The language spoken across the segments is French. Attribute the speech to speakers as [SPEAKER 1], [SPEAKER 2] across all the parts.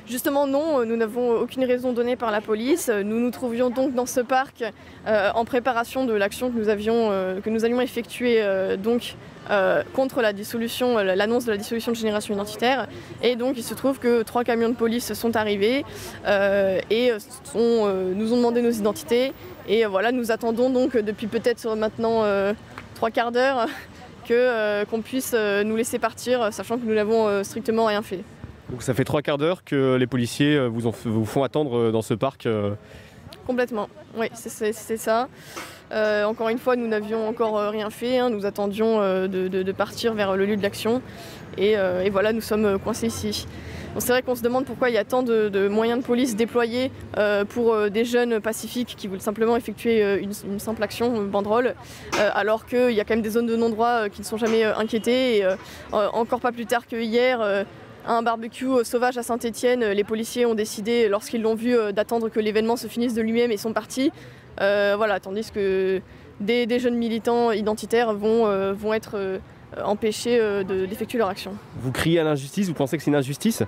[SPEAKER 1] Justement non, nous n'avons aucune raison donnée par la police. Nous nous trouvions donc dans ce parc en préparation de l'action que nous allions effectuer contre la dissolution, l'annonce de la dissolution de Génération Identitaire. Et donc il se trouve que 3 camions de police sont arrivés et nous ont demandé nos identités. Et voilà, nous attendons donc depuis peut-être maintenant 3 quarts d'heure qu'on puisse nous laisser partir, sachant que nous n'avons strictement rien fait.
[SPEAKER 2] Donc ça fait 3 quarts d'heure que les policiers vous font attendre dans ce parc
[SPEAKER 1] Complètement, oui, c'est ça. Encore une fois, nous n'avions encore rien fait, hein. Nous attendions de partir vers le lieu de l'action et voilà, nous sommes coincés ici. Bon, c'est vrai qu'on se demande pourquoi il y a tant de moyens de police déployés pour des jeunes pacifiques qui veulent simplement effectuer une simple action, une banderole, alors qu'il y a quand même des zones de non-droit qui ne sont jamais inquiétées. Et encore pas plus tard que hier, à un barbecue sauvage à Saint-Étienne, les policiers ont décidé, lorsqu'ils l'ont vu, d'attendre que l'événement se finisse de lui-même et sont partis. Voilà, tandis que des jeunes militants identitaires vont être empêchés d'effectuer leur action.
[SPEAKER 2] Vous criez à l'injustice, vous pensez que c'est une injustice ?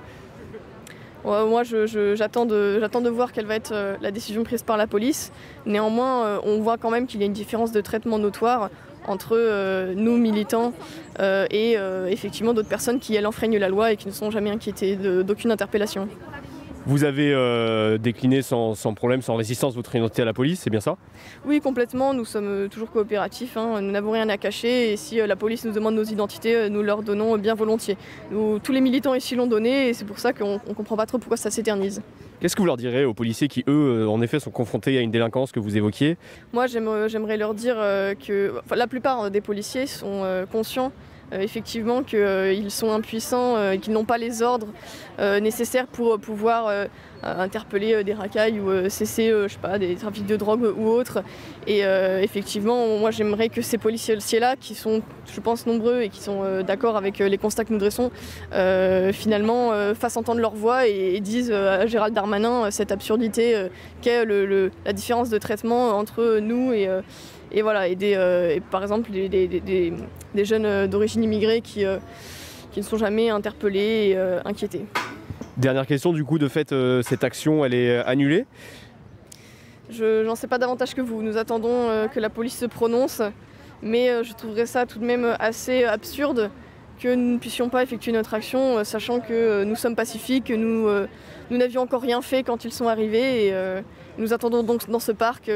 [SPEAKER 1] Moi, j'attends de voir quelle va être la décision prise par la police. Néanmoins, on voit quand même qu'il y a une différence de traitement notoire entre nous militants et effectivement d'autres personnes qui elles enfreignent la loi et qui ne sont jamais inquiétées d'aucune interpellation.
[SPEAKER 2] Vous avez décliné sans problème, sans résistance votre identité à la police, c'est bien ça?
[SPEAKER 1] Oui, complètement, nous sommes toujours coopératifs, hein. Nous n'avons rien à cacher et si la police nous demande nos identités, nous leur donnons bien volontiers. Tous les militants ici l'ont donné et c'est pour ça qu'on ne comprend pas trop pourquoi ça s'éternise.
[SPEAKER 2] Qu'est-ce que vous leur direz aux policiers qui, eux, en effet, sont confrontés à une délinquance que vous évoquiez?
[SPEAKER 1] Moi, j'aimerais leur dire que la plupart des policiers sont conscients effectivement qu'ils sont impuissants et qu'ils n'ont pas les ordres nécessaires pour pouvoir interpeller des racailles ou cesser je sais pas, des trafics de drogue ou autres. Et effectivement, moi j'aimerais que ces policiers-là, qui sont je pense nombreux et qui sont d'accord avec les constats que nous dressons, finalement fassent entendre leur voix et disent à Gérald Darmanin cette absurdité qu'est la différence de traitement entre nous et voilà, et par exemple des jeunes d'origine immigrée qui ne sont jamais interpellés et inquiétés.
[SPEAKER 2] Dernière question, du coup, de fait, cette action, elle est annulée?
[SPEAKER 1] J'en sais pas davantage que vous. Nous attendons que la police se prononce, mais je trouverais ça tout de même assez absurde que nous ne puissions pas effectuer notre action, sachant que nous sommes pacifiques, que nous n'avions encore rien fait quand ils sont arrivés, et nous attendons donc dans ce parc.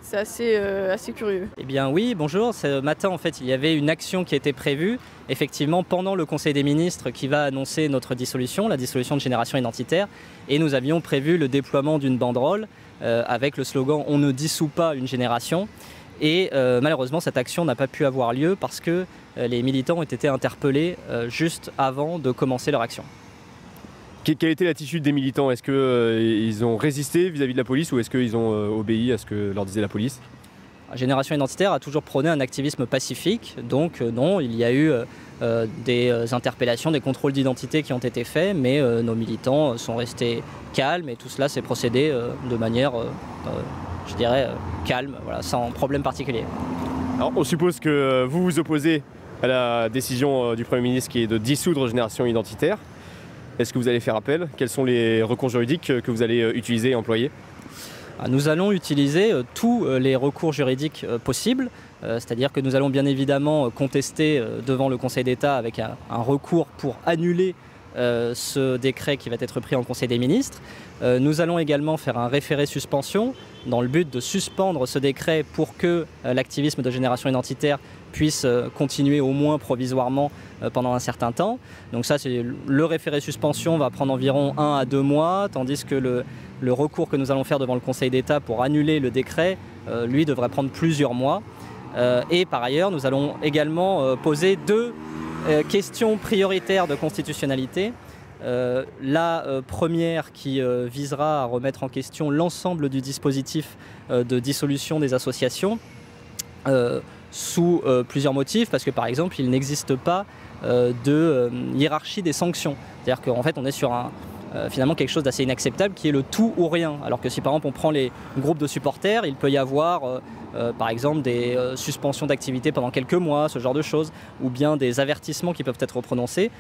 [SPEAKER 1] C'est assez curieux.
[SPEAKER 3] Eh bien oui, bonjour. Ce matin, en fait, il y avait une action qui était prévue, effectivement, pendant le Conseil des ministres qui va annoncer notre dissolution, la dissolution de Génération Identitaire. Et nous avions prévu le déploiement d'une banderole avec le slogan « On ne dissout pas une génération ». Et malheureusement, cette action n'a pas pu avoir lieu parce que les militants ont été interpellés juste avant de commencer leur action.
[SPEAKER 2] Quelle était l'attitude des militants? Est-ce qu'ils ont résisté vis-à-vis de la police ou est-ce qu'ils ont obéi à ce que leur disait la police?
[SPEAKER 3] Génération Identitaire a toujours prôné un activisme pacifique, donc non, il y a eu des interpellations, des contrôles d'identité qui ont été faits, mais nos militants sont restés calmes et tout cela s'est procédé de manière, je dirais, calme, voilà, sans problème particulier.
[SPEAKER 2] Alors on suppose que vous vous opposez à la décision du Premier ministre qui est de dissoudre Génération Identitaire. Est-ce que vous allez faire appel? Quels sont les recours juridiques que vous allez utiliser et employer?
[SPEAKER 3] Nous allons utiliser tous les recours juridiques possibles, c'est-à-dire que nous allons bien évidemment contester devant le Conseil d'État avec un recours pour annuler ce décret qui va être pris en Conseil des ministres. Nous allons également faire un référé suspension dans le but de suspendre ce décret pour que l'activisme de Génération Identitaire puisse continuer au moins provisoirement pendant un certain temps. Donc ça, c'est le référé suspension va prendre environ 1 à 2 mois, tandis que le recours que nous allons faire devant le Conseil d'État pour annuler le décret, lui, devrait prendre plusieurs mois. Et par ailleurs, nous allons également poser 2 questions prioritaires de constitutionnalité. La première qui visera à remettre en question l'ensemble du dispositif de dissolution des associations sous plusieurs motifs, parce que par exemple il n'existe pas de hiérarchie des sanctions. C'est-à-dire qu'en fait on est sur finalement quelque chose d'assez inacceptable qui est le tout ou rien. Alors que si par exemple on prend les groupes de supporters, il peut y avoir par exemple des suspensions d'activité pendant quelques mois, ce genre de choses, ou bien des avertissements qui peuvent être prononcés.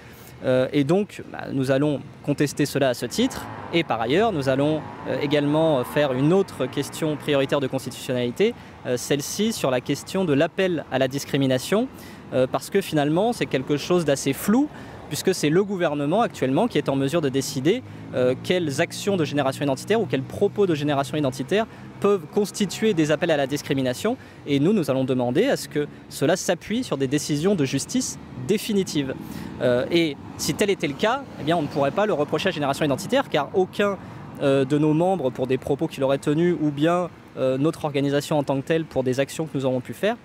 [SPEAKER 3] Et donc, nous allons contester cela à ce titre. Et par ailleurs, nous allons également faire une autre question prioritaire de constitutionnalité, celle-ci sur la question de l'appel à la discrimination, parce que finalement, c'est quelque chose d'assez flou, puisque c'est le gouvernement actuellement qui est en mesure de décider quelles actions de génération identitaire ou quels propos de génération identitaire peuvent constituer des appels à la discrimination. Et nous allons demander à ce que cela s'appuie sur des décisions de justice définitives. Et si tel était le cas, eh bien, on ne pourrait pas le reprocher à Génération Identitaire, car aucun de nos membres, pour des propos qu'il aurait tenus, ou bien notre organisation en tant que telle, pour des actions que nous aurons pu faire,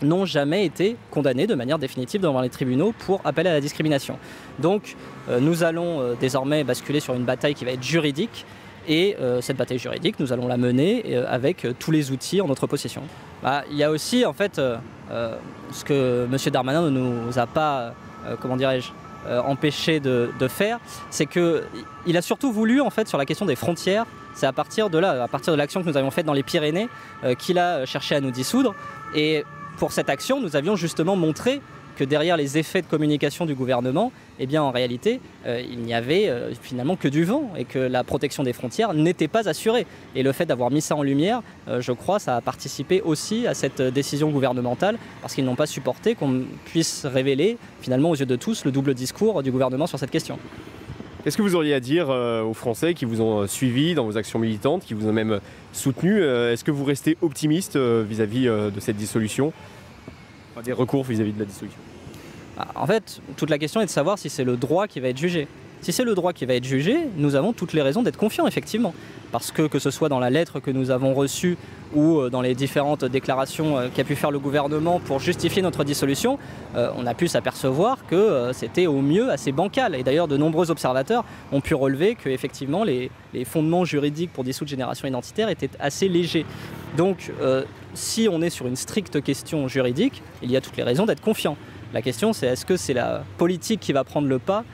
[SPEAKER 3] n'ont jamais été condamnés de manière définitive devant les tribunaux pour appel à la discrimination. Donc nous allons désormais basculer sur une bataille qui va être juridique, et cette bataille juridique, nous allons la mener avec tous les outils en notre possession. Il y a aussi en fait ce que M. Darmanin ne nous a pas, comment dirais-je, empêché de faire, c'est qu'il a surtout voulu en fait sur la question des frontières. C'est à partir de là, à partir de l'action que nous avions faite dans les Pyrénées, qu'il a cherché à nous dissoudre. Et pour cette action, nous avions justement montré que derrière les effets de communication du gouvernement, eh bien en réalité, il n'y avait finalement que du vent et que la protection des frontières n'était pas assurée. Et le fait d'avoir mis ça en lumière, je crois, ça a participé aussi à cette décision gouvernementale, parce qu'ils n'ont pas supporté qu'on puisse révéler finalement aux yeux de tous le double discours du gouvernement sur cette question.
[SPEAKER 2] Qu'est-ce que vous auriez à dire aux Français qui vous ont suivi dans vos actions militantes, qui vous ont même soutenu? Est-ce que vous restez optimiste vis-à-vis de cette dissolution, des recours vis-à-vis de la dissolution?
[SPEAKER 3] En fait, toute la question est de savoir si c'est le droit qui va être jugé. Si c'est le droit qui va être jugé, nous avons toutes les raisons d'être confiants, effectivement. Parce que ce soit dans la lettre que nous avons reçue ou dans les différentes déclarations qu'a pu faire le gouvernement pour justifier notre dissolution, on a pu s'apercevoir que c'était au mieux assez bancal. Et d'ailleurs, de nombreux observateurs ont pu relever que effectivement, les fondements juridiques pour dissoudre Génération Identitaire étaient assez légers. Donc, si on est sur une stricte question juridique, il y a toutes les raisons d'être confiant. La question, c'est est-ce que c'est la politique qui va prendre le pas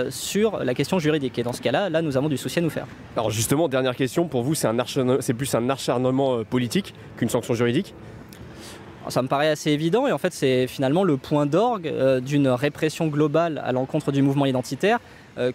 [SPEAKER 3] sur la question juridique? Et dans ce cas-là, nous avons du souci à nous faire.
[SPEAKER 2] Alors justement, dernière question, pour vous, c'est plus un acharnement politique qu'une sanction juridique?
[SPEAKER 3] Ça me paraît assez évident, et en fait c'est finalement le point d'orgue d'une répression globale à l'encontre du mouvement identitaire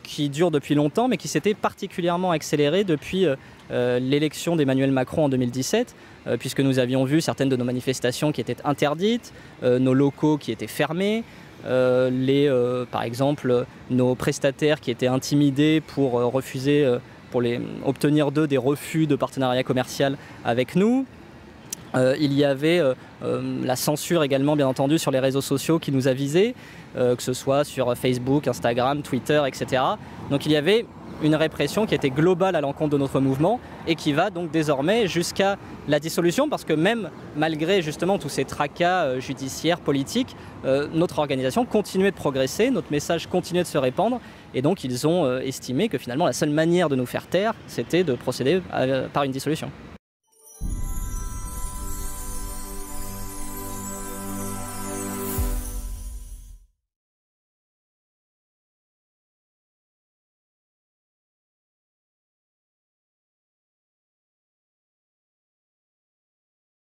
[SPEAKER 3] qui dure depuis longtemps, mais qui s'était particulièrement accélérée depuis l'élection d'Emmanuel Macron en 2017, puisque nous avions vu certaines de nos manifestations qui étaient interdites, nos locaux qui étaient fermés, par exemple nos prestataires qui étaient intimidés pour refuser, obtenir d'eux des refus de partenariat commercial avec nous. Il y avait la censure également, bien entendu, sur les réseaux sociaux qui nous a visés, que ce soit sur Facebook, Instagram, Twitter, etc. Donc il y avait une répression qui était globale à l'encontre de notre mouvement et qui va donc désormais jusqu'à la dissolution, parce que même malgré justement tous ces tracas judiciaires, politiques, notre organisation continuait de progresser, notre message continuait de se répandre, et donc ils ont estimé que finalement la seule manière de nous faire taire, c'était de procéder par une dissolution.